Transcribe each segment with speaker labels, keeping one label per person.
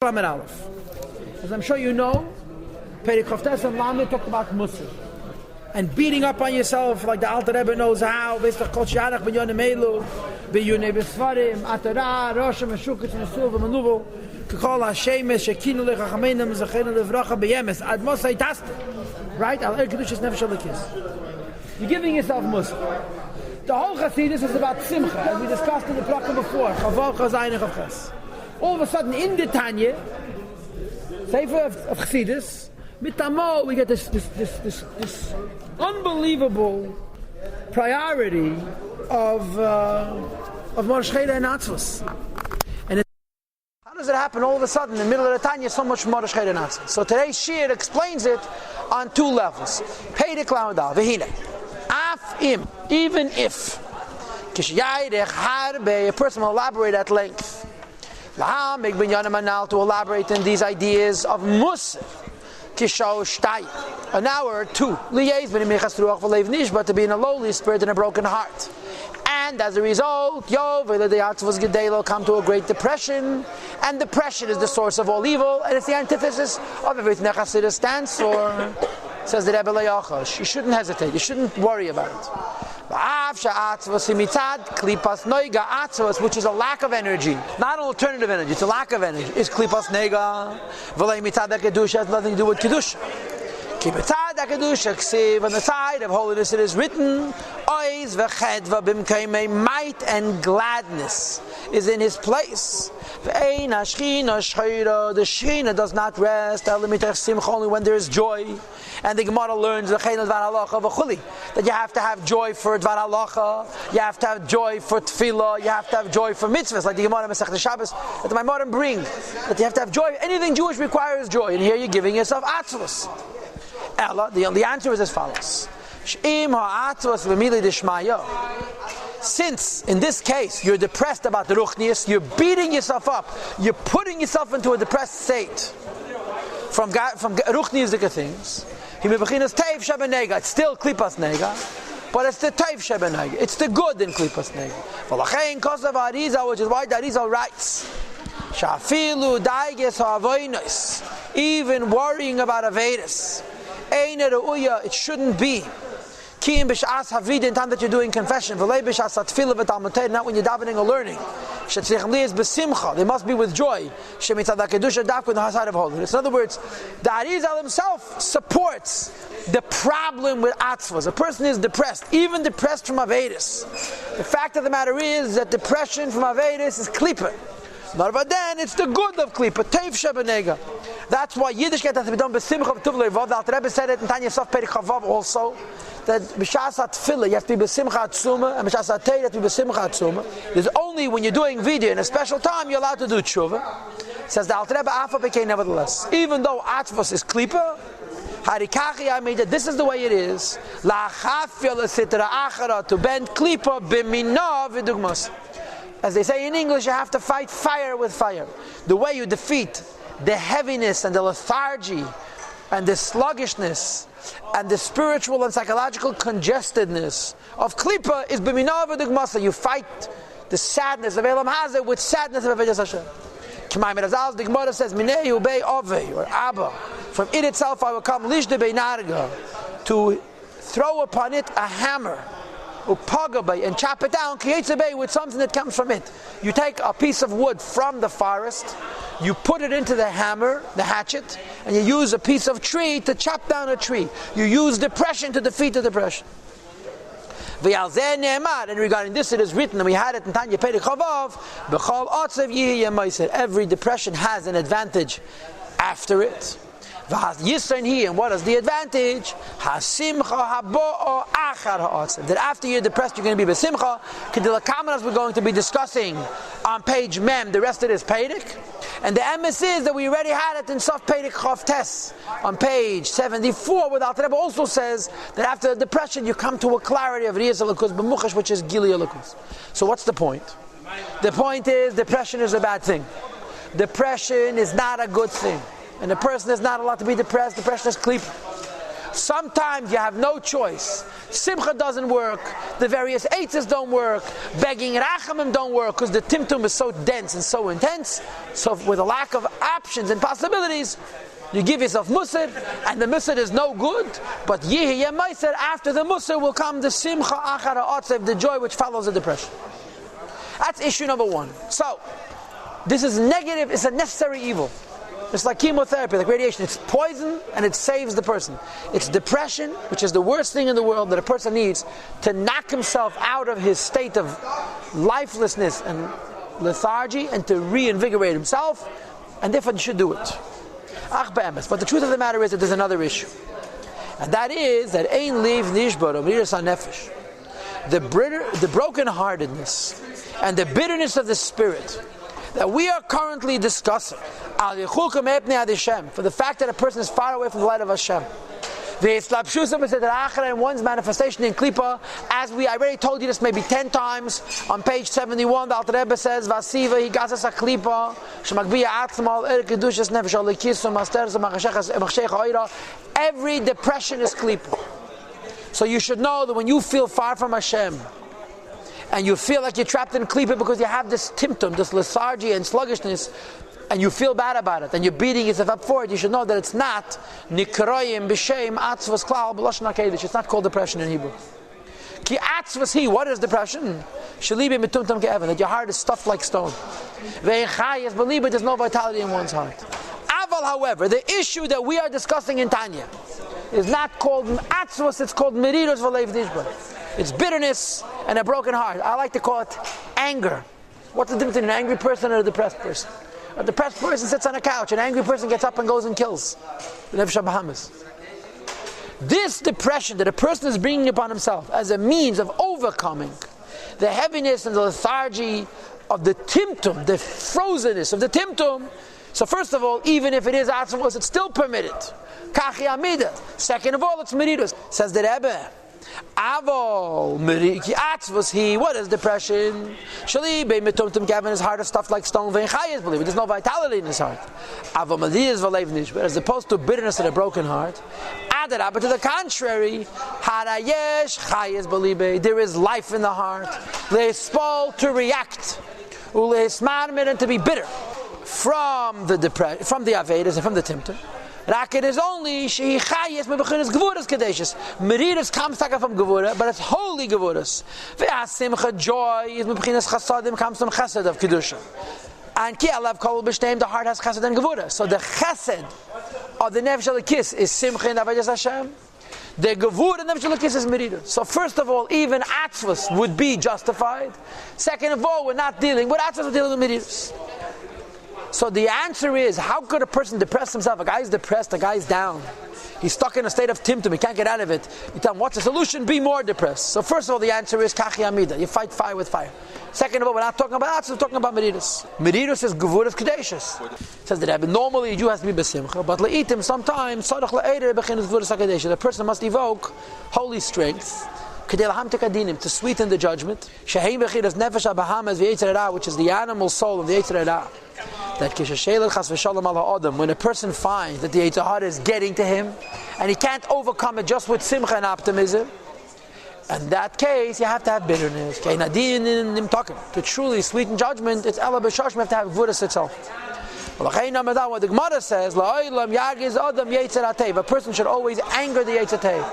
Speaker 1: As I'm sure you know, Perek Chavtes and Lamed talk about Musar and beating up on yourself like the Alter Rebbe knows how. Based on Kol Shiarach B'Yonei Meilu, B'Yonei B'Sfarim, Adar, Rosham, Meshuketz, Mesuv, Menuvo, K'Kol HaShemesh, Shekinu Lechachamenim, Zachenu Levracha B'Yemes, Ad Mosai Taste. Right? Al Er Kedushas Nefesh Elikis. You're giving yourself Musar. The whole Chassidus is about Simcha, as we discussed in the Prakim before. Chavav, Chazayin, Chavches. All of a sudden, in the Tanya, Sefer of Chassidus, Mitamo, we get this unbelievable priority of Morosh Cheda and Atzvus. And how does it happen all of a sudden in the middle of the Tanya so much Morosh Cheda and Atzvus? So today's Shir explains it on two levels. Peidek Lamadal, Vehine, Af Im, even if, Kishyaydech Harbe, a person will elaborate at length. To elaborate on these ideas of Musar, an hour or two, but to be in a lowly spirit and a broken heart. And as a result, come to a great depression, and depression is the source of all evil, and it's the antithesis of everything that Chassidus stands for. Says the Rebbe Le'achash, you shouldn't hesitate, you shouldn't worry about it. Which is a lack of energy, not an alternative energy, it's a lack of energy. Is klipas nega, has nothing to do with kedusha. On the side of holiness it is written, might and gladness is in his place. The Shechina does not rest only when there is joy. And the Gemara learns that you have to have joy for Dvar Halacha, you have to have joy for Tefillah, you have to have joy for mitzvahs, like the Gemara in Masechet Shabbos that the Maimorim bring, that you have to have joy. Anything Jewish requires joy, and here you're giving yourself atzvus. Ella, the answer is as follows. Since, in this case, you're depressed about the Ruchnius, you're beating yourself up, you're putting yourself into a depressed state from Ruchniusdike things, it's still klipas nega, but it's the teif shebenega. It's the good in klipas nega. Which is why the Arizal writes, even worrying about Avedis, it shouldn't be. In time that you're doing confession, not when you're davening or learning. They must be with joy. In other words, the Arizal himself supports the problem with atzvos. A person is depressed, even depressed from Avedis. The fact of the matter is that depression from Avedis is klipa. But then it's the good of klipa, teif shebenega. That's why Yiddishkeit has to be done b'simcha v'tuv le'vav. The Alter Rebbe said it in Tanya Sof Perek Chavav also, that b'shas ha'tefillah you have to be b'simcha atzuma, and b'shas ha'teir you have to be b'simcha atzuma. There's only when you're doing vidya in a special time you're allowed to do tshuva. Says the Alter Rebbe Afa Bekei, nevertheless, even though atzvos is klipa, harikachi I made that this is the way it is. La'achafya l'sitra achara, to bend klipa b'minah v'dugmas. As they say in English, you have to fight fire with fire. The way you defeat the heaviness and the lethargy and the sluggishness and the spiritual and psychological congestedness of klipa is b'minah v'dugmasa. You fight the sadness of Elam Hazeh with sadness of Avodas Hashem. The Gemara says, Minei ubei ovei, or Abba. From it itself I will come, lishde beinarga, to throw upon it a hammer, and chop it down with something that comes from it. You take a piece of wood from the forest, you put it into the hammer, the hatchet, and you use a piece of tree to chop down a tree. You use depression to defeat the depression. And regarding this it is written, and we had it in Tanya Perek Chavav, every depression has an advantage after it. And what is the advantage? That after you're depressed, you're going to be b'simcha. As we're going to be discussing on page Mem, the rest of this Perek. And the emes is that we already had it in Sof Perek Chavtes on page 74, where the Alter Rebbe also says that after the depression you come to a clarity of Riyas Elokus b'muchash, which is Gili Elokus. So what's the point? The point is depression is a bad thing. Depression is not a good thing. And the person is not allowed to be depressed. Depression is klipa. Sometimes you have no choice. Simcha doesn't work. The various eitzes don't work. Begging rachamim don't work because the timtum is so dense and so intense. So with a lack of options and possibilities, you give yourself musar, and the musar is no good. But yihi yemaiser, after the musar will come the simcha achara otzev, the joy which follows the depression. That's issue number one. So, this is negative, it's a necessary evil. It's like chemotherapy, like radiation. It's poison and it saves the person. It's depression, which is the worst thing in the world that a person needs to knock himself out of his state of lifelessness and lethargy and to reinvigorate himself, and therefore you should do it. But the truth of the matter is that there's another issue. And that is that ein liv nishbar miras hanefesh. The brokenheartedness and the bitterness of the spirit that we are currently discussing, for the fact that a person is far away from the light of Hashem. And one's manifestation in Klippa, as I already told you this maybe 10 times, on page 71, the Alter Rebbe says, Vasiva, he gazas a Klippa, every depression is Klippa. So you should know that when you feel far from Hashem, and you feel like you're trapped in Klippa because you have this timtum, this lethargy and sluggishness, and you feel bad about it, and you're beating yourself up for it, you should know that it's not nikroyim b'shem atzvas klal b'lashon hakodesh. It's not called depression in Hebrew. Ki atzvas hi, what is depression? Shalibi mitumtum ke'evan, that your heart is stuffed like stone. Ve'en chayes, believe it, there's no vitality in one's heart. Aval, however, the issue that we are discussing in Tanya is not called atzvas, it's called meridos v'leiv nishbar. It's bitterness and a broken heart. I like to call it anger. What's the difference between an angry person and a depressed person? A depressed person sits on a couch. An angry person gets up and goes and kills. The Nefesh HaBahamas. This depression that a person is bringing upon himself as a means of overcoming the heaviness and the lethargy of the timtum, the frozenness of the timtum. So first of all, even if it is atzmos, it's still permitted. Kachi amida. Second of all, it's meridos. Says the Rebbe. Avol meriki atzvus he. What is depression? Shali be mitumtum gavin his heart is stuffed like stone. Vein chayes believe there's no vitality in his heart. Avol maliyas v'leiv nishbar, as opposed to bitterness and a broken heart. Adar, but to the contrary, harayesh chayes believe there is life in the heart. Leispol to react, uleismarmir and to be bitter from the depression, from the avedas and from the timtum. Raket is only shehi chayes mebechinas gevuras kadeshes. Meridas comes from gevura, but it's holy gevuras. Ve'asimcha joy is mebechinas chasadim comes from chesed of kedusha. And ki alav kol b'shteim, the heart has chesed and gevura. So the chesed of the nefesh alakis is simcha in avodas Hashem. The gevura nefesh alakis is meridas. So first of all, even atzvus would be justified. Second of all, we're not dealing with atzvus, we're dealing with meridas. So the answer is, how could a person depress himself? A guy's depressed, a guy's down. He's stuck in a state of timtum, he can't get out of it. You tell him, what's the solution? Be more depressed. So first of all, the answer is kachi amida. You fight fire with fire. Second of all, we're not talking about that, we're talking about meridas. Meridas is gevuras kadeshes. Says the Rebbe, normally you have to be besimcha, but le'itim, sometimes, the person must evoke holy strength to sweeten the judgment, which is the animal soul of the Yetzer Hara. That when a person finds that the Yetzer Hara is getting to him and he can't overcome it just with simcha and optimism, in that case you have to have bitterness. To truly sweeten judgment, it's Ela B'Shosh, you have to have Gvuras itself. What the Gemara says, a person should always anger the Yetzer Hara.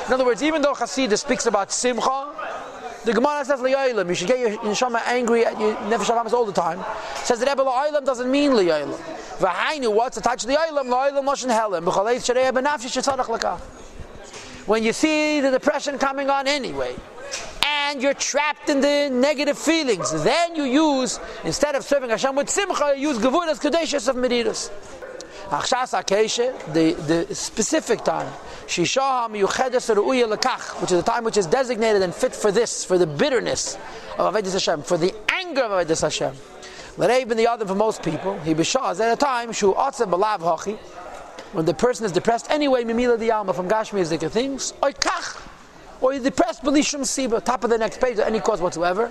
Speaker 1: In other words, even though Chassidus speaks about simcha, the Gemara says li'olam. You should get your neshama angry at your nefesh habamas all the time. It says that li'olam doesn't mean li'olam. V'hainu, what's attached to li'olam? Li'olam loshen helem. B'chalei tzarei b'nafshi shetzarach lekach. When you see the depression coming on anyway, and you're trapped in the negative feelings, then you use, instead of serving Hashem with simcha, you use gevuras kadeshes of meridas. The specific time, which is the time which is designated and fit for this, for the bitterness of Avodas Hashem, for the anger of Avodas Hashem. L'reiv ben the other for most people, he b'shaz at a time when the person is depressed anyway, mimila di alma from Gashmi things, or you're depressed b'lishum siba, top of the next page, any cause whatsoever.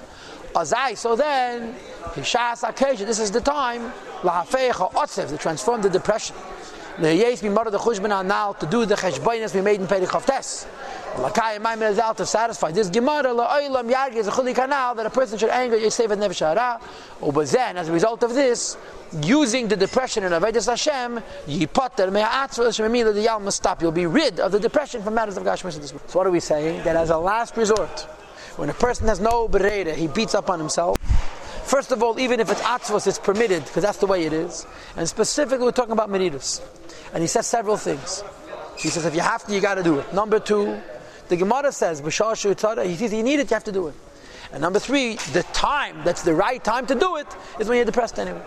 Speaker 1: So then, this is the time to transform the depression Yes, we mother the chushban now to do the cheshbainas we made in Perek Chavtes. Lakaya Maimed is out to satisfy this Gemara. La'olam yargi is a chuli kanal that a person should anger Yosef and Nefesh Hara. Ubazen, as a result of this, using the depression in Avodas Hashem, yipater me'atzvah shememila the yal must stop. You'll be rid of the depression from matters of Gashmis in this world. So what are we saying? That as a last resort, when a person has no bereda, he beats up on himself. First of all, even if it's atzvos, it's permitted, because that's the way it is. And specifically, we're talking about meridus. And he says several things. He says, if you have to, you got to do it. Number two, the Gemara says, he says, you need it, you have to do it. And number three, the time, that's the right time to do it, is when you're depressed anyway.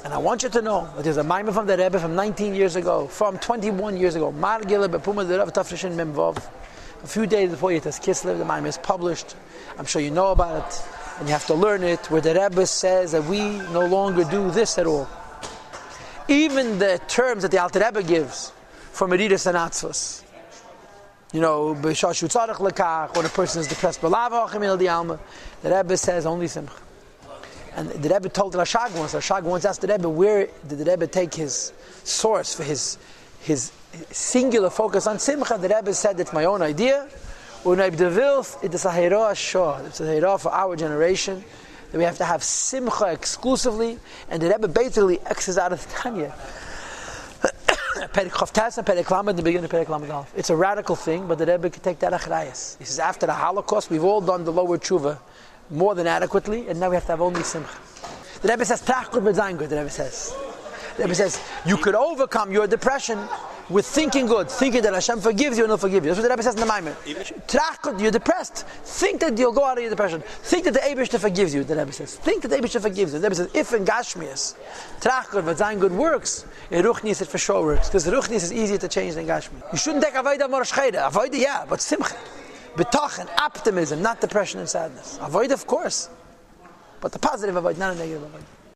Speaker 1: And I want you to know that there's a Maimon from the Rebbe from 19 years ago, from 21 years ago. A few days before Yitas Kislev, the Maimon is published. I'm sure you know about it. And you have to learn it, where the Rebbe says that we no longer do this at all. Even the terms that the Alter Rebbe gives for Meridus and Atzvos. You know, when a person is depressed, the Rebbe says only Simcha. And the Rebbe told Rashag once asked the Rebbe, where did the Rebbe take his source for his singular focus on Simcha? The Rebbe said, it's my own idea. It's a hera for our generation, that we have to have Simcha exclusively, and the Rebbe basically X's out of Tanya. Perek Chavtes and Perek Lamed, the beginning of Perek Lamed Aleph. It's a radical thing, but the Rebbe could take that achrayas. He says, after the Holocaust, we've all done the lower tshuva more than adequately, and now we have to have only Simcha. The Rebbe says, Trachgut b'zayin good, the Rebbe says. The Rebbe says, you could overcome your depression with thinking good, thinking that Hashem forgives you and He'll forgive you. That's what the Rebbe says in the Maimer. Trachgut, you're depressed. Think that you'll go out of your depression. Think that the Eibishter forgives you, the Rebbe says. Think that the Eibishter forgives you. The Rebbe says, if in Gashmias, Trachgut b'zayin good works, in Ruchnis it for sure works. Because the Ruchnis is easier to change than Gashmi. You shouldn't take Avodah Morosh Chayda. Avodah, yeah, but Simcha. B'tach and optimism, not depression and sadness. Avoid, of course, but the positive avoid, not a negative avoid.